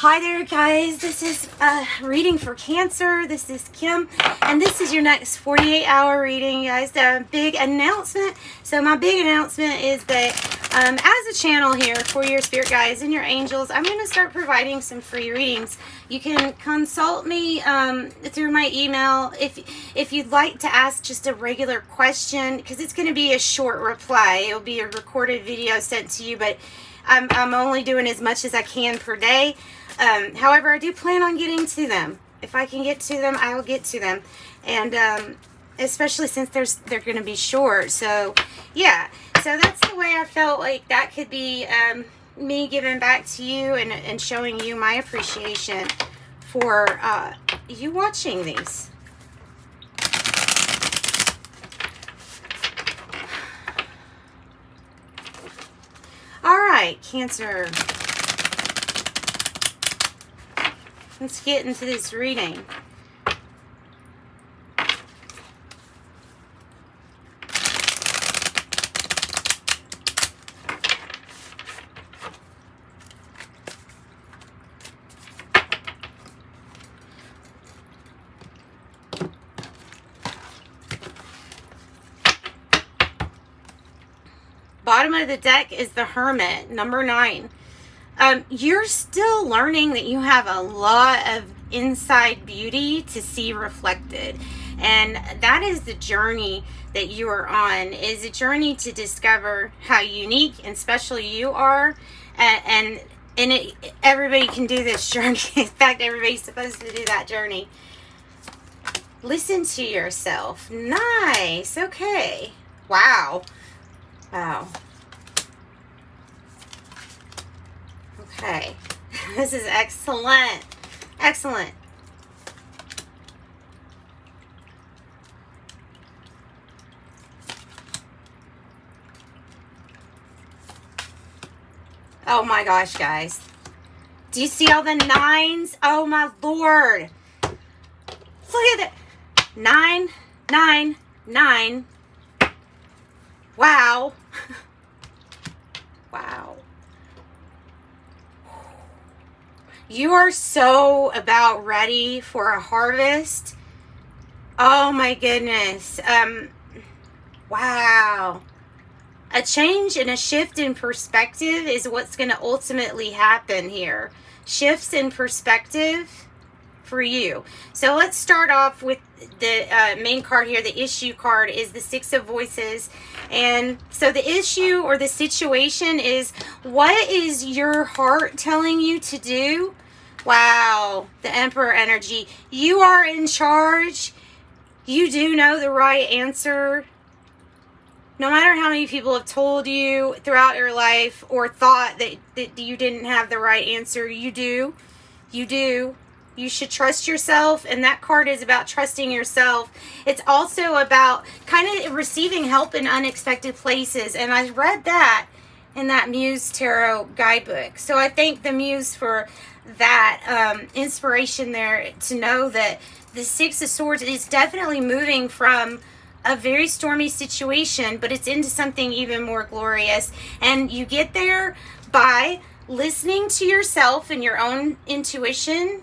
Hi there, guys. This is reading for Cancer. This is Kim, and this is your next 48-hour reading, guys. The big announcement. So my big announcement is that as a channel here for your spirit guides and your angels, I'm going to start providing some free readings. You can consult me through my email if you'd like to ask just a regular question, because it's going to be a short reply. It'll be a recorded video sent to you, but I'm only doing as much as I can per day. However, I do plan on getting to them. If I can get to them, I will get to them. And especially since they're going to be short. So, yeah. So that's the way I felt like that could be me giving back to you and showing you my appreciation for you watching these. All right, Cancer. Let's get into this reading. Bottom of the deck is the Hermit, number 9. You're still learning that you have a lot of inside beauty to see reflected. And that is the journey that you are on, is a journey to discover how unique and special you are. Everybody can do this journey. In fact, everybody's supposed to do that journey. Listen to yourself. Nice. Okay. Wow. Wow. Okay. This is excellent. Excellent. Oh my gosh, guys. Do you see all the 9s? Oh my Lord. Look at that. 9, 9, 9. Wow. Wow. You are so about ready for a harvest. Oh my goodness. Wow. A change and a shift in perspective is what's going to ultimately happen here. Shifts in perspective for you. So let's start off with the main card here. The issue card is the 6 of Voices. And so the issue or the situation is, what is your heart telling you to do? Wow, the Emperor energy. You are in charge. You do know the right answer. No matter how many people have told you throughout your life or thought that you didn't have the right answer, you do. You do. You should trust yourself, and that card is about trusting yourself. It's also about kind of receiving help in unexpected places, and I read that in that Muse Tarot guidebook. So I thank the Muse for that inspiration there, to know that the 6 of Swords is definitely moving from a very stormy situation, but it's into something even more glorious. And you get there by listening to yourself and your own intuition,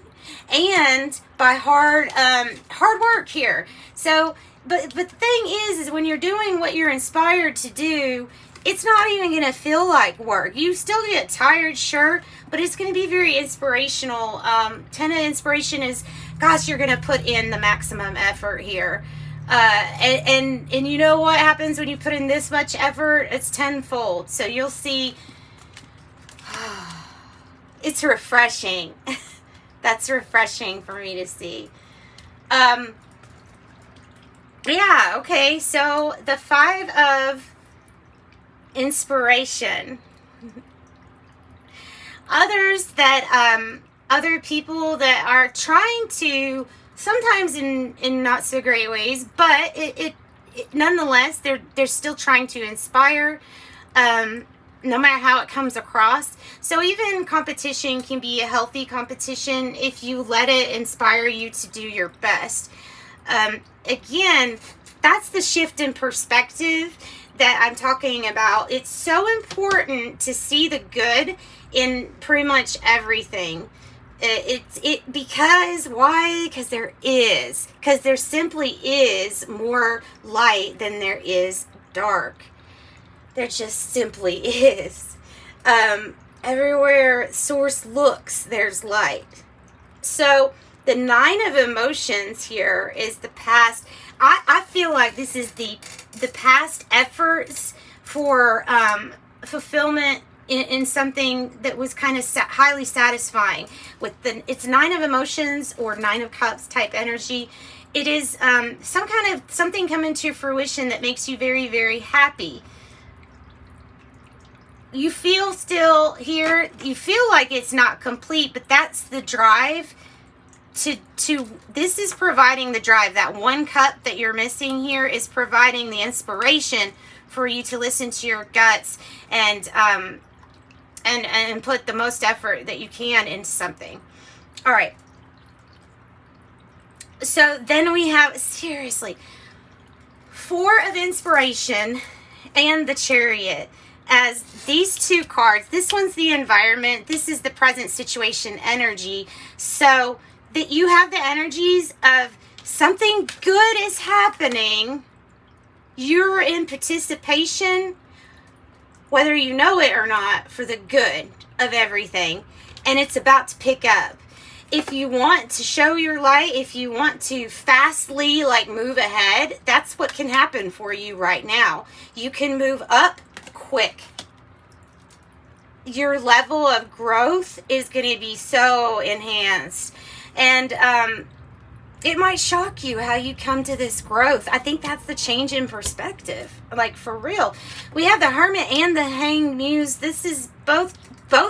and by hard work here. So, but the thing is when you're doing what you're inspired to do, it's not even going to feel like work. You still get tired, sure, but it's going to be very inspirational. 10 of inspiration is, gosh, you're going to put in the maximum effort here. And you know what happens when you put in this much effort? It's tenfold. So you'll see. It's refreshing. That's refreshing for me to see. Yeah, okay. So the 5 of Inspiration. Other people that are trying to, sometimes in not so great ways, but it nonetheless, they're still trying to inspire, no matter how it comes across. So even competition can be a healthy competition if you let it inspire you to do your best. Again, that's the shift in perspective that I'm talking about. It's so important to see the good in pretty much everything. Because why? Because there simply is more light than there is dark. There just simply is. Everywhere source looks, there's light. So the 9 of emotions here is the past. I feel like this is the past efforts for fulfillment in something that was kind of highly satisfying. It's 9 of emotions or 9 of cups type energy. It is something coming to fruition that makes you very, very happy. You feel still here, you feel like it's not complete, but that's the drive to this is providing the drive. That 1 cup that you're missing here is providing the inspiration for you to listen to your guts and put the most effort that you can into something. All right. So then we have, seriously, 4 of inspiration and the Chariot as these 2 cards. This one's the environment. This is the present situation energy. So that you have the energies of something good is happening. You're in participation, whether you know it or not, for the good of everything. And it's about to pick up. If you want to show your light, if you want to fastly move ahead, that's what can happen for you right now. You can move up quick. Your level of growth is going to be so enhanced. And it might shock you how you come to this growth. I think that's the change in perspective. For real. We have the Hermit and the Hanged Muse. This is both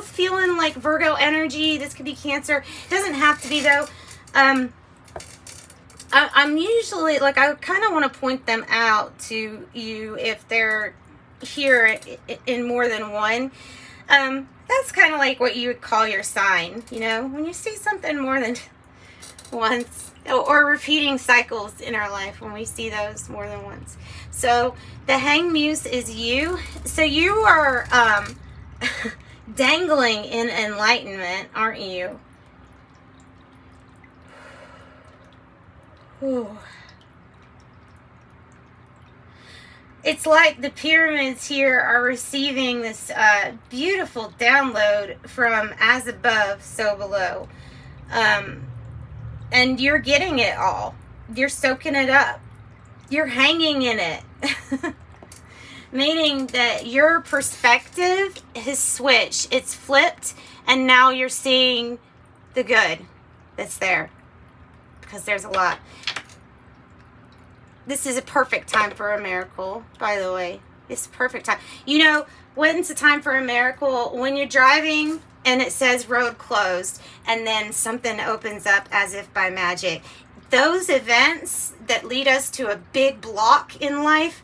feeling like Virgo energy. This could be Cancer. Doesn't have to be, though. I'm usually, I kind of want to point them out to you if they're here in more than one. That's kind of like what you would call your sign, when you see something more than once, or repeating cycles in our life when we see those more than once. So the Hanged Muse is you. So you are dangling in enlightenment, aren't you? Ooh. It's like the pyramids here are receiving this beautiful download from as above, so below. And you're getting it all. You're soaking it up. You're hanging in it. Meaning that your perspective has switched. It's flipped. And now you're seeing the good that's there. Because there's a lot. This is a perfect time for a miracle, by the way. It's a perfect time. When's the time for a miracle? When you're driving and it says road closed and then something opens up as if by magic. Those events that lead us to a big block in life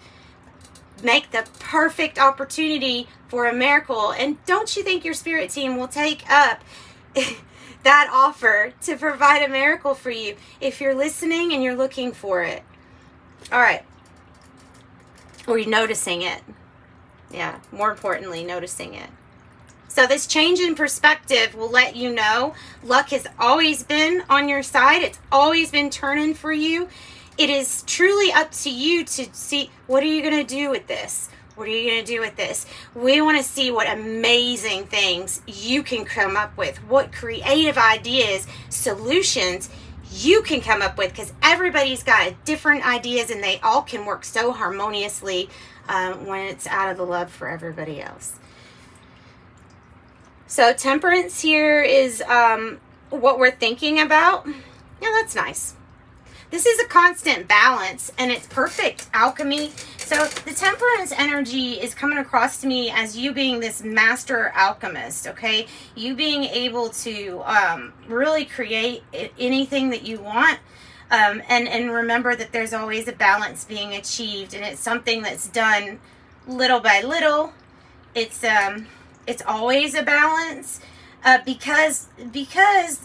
make the perfect opportunity for a miracle. And don't you think your spirit team will take up that offer to provide a miracle for you if you're listening and you're looking for it? All right. Or you're noticing it. Yeah, more importantly, noticing it. So this change in perspective will let you know luck has always been on your side. It's always been turning for you. It is truly up to you to see, what are you going to do with this? What are you going to do with this? We want to see what amazing things you can come up with. What creative ideas, solutions you can come up with, because everybody's got different ideas and they all can work so harmoniously when it's out of the love for everybody else. So Temperance here is what we're thinking about. Yeah, that's nice. This is a constant balance and it's perfect alchemy. So the Temperance energy is coming across to me as you being this master alchemist, okay? You being able to really create anything that you want. And remember that there's always a balance being achieved, and it's something that's done little by little. It's always a balance. Because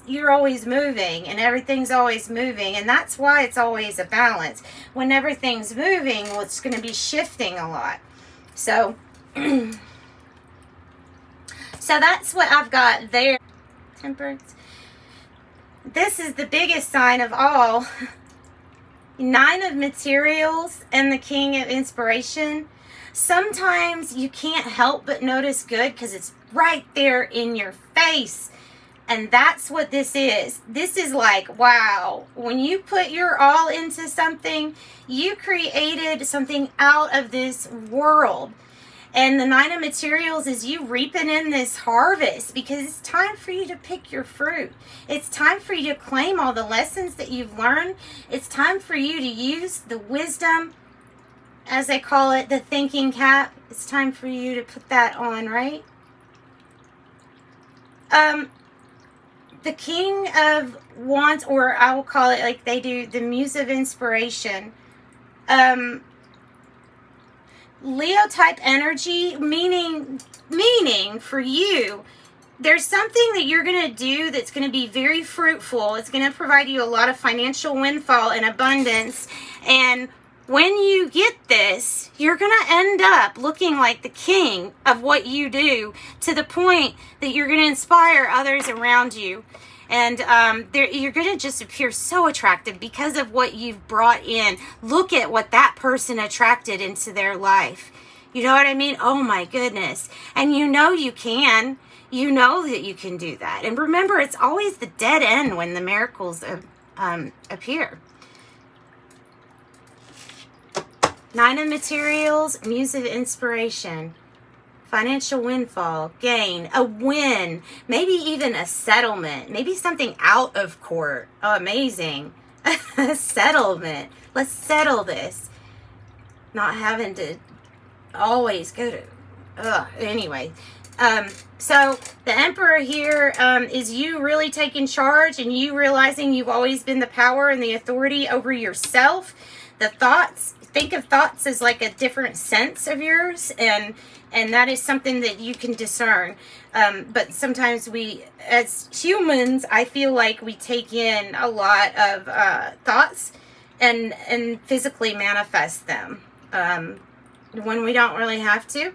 you're always moving and everything's always moving, and that's why it's always a balance. When everything's moving, well, it's going to be shifting a lot. So so that's what I've got there. Temperance. this is the biggest sign of all. Nine of Materials and the King of Inspiration. Sometimes you can't help but notice good because it's right there in your face. And that's what this is. This is like, wow, when you put your all into something, you created something out of this world. And the Nine of Materials is you reaping in this harvest because it's time for you to pick your fruit. It's time for you to claim all the lessons that you've learned. It's time for you to use the wisdom, as they call it, the thinking cap. It's time for you to put that on, right? The King of Wands, or I will call it like they do, the Muse of Inspiration. Leo type energy, meaning for you, there's something that you're going to do that's going to be very fruitful. It's going to provide you a lot of financial windfall and abundance. And when you get this, you're going to end up looking like the king of what you do, to the point that you're going to inspire others around you. And you're going to just appear so attractive because of what you've brought in. Look at what that person attracted into their life. You know what I mean? Oh my goodness. And you know you can. You know that you can do that. And remember, it's always the dead end when the miracles appear. Nine of Materials, Muse of Inspiration. Financial windfall, gain, a win, maybe even a settlement, maybe something out of court. Oh, amazing. A settlement. Let's settle this. Not having to always go to... Anyway. So the Emperor here is you really taking charge and you realizing you've always been the power and the authority over yourself. The thoughts, think of thoughts as like a different sense of yours, and that is something that you can discern. But sometimes we, as humans, I feel like we take in a lot of thoughts and physically manifest them when we don't really have to.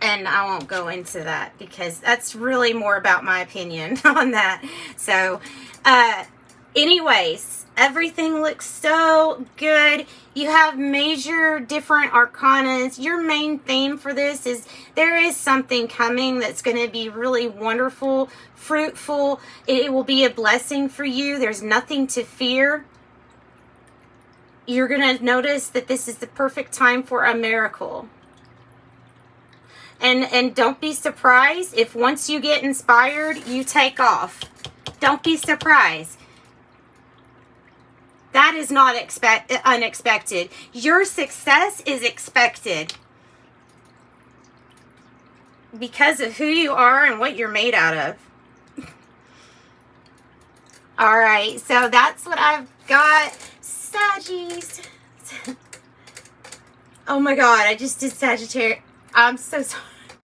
And I won't go into that because that's really more about my opinion on that. So, anyways, everything looks so good. You have major different arcanas. Your main theme for this is there is something coming that's going to be really wonderful, fruitful. It will be a blessing for you. There's nothing to fear. You're going to notice that this is the perfect time for a miracle. And don't be surprised if once you get inspired, you take off. Don't be surprised. That is not unexpected. Your success is expected because of who you are and what you're made out of. All right, so that's what I've got. Saggies. Oh my God, I just did Sagittarius. I'm so sorry.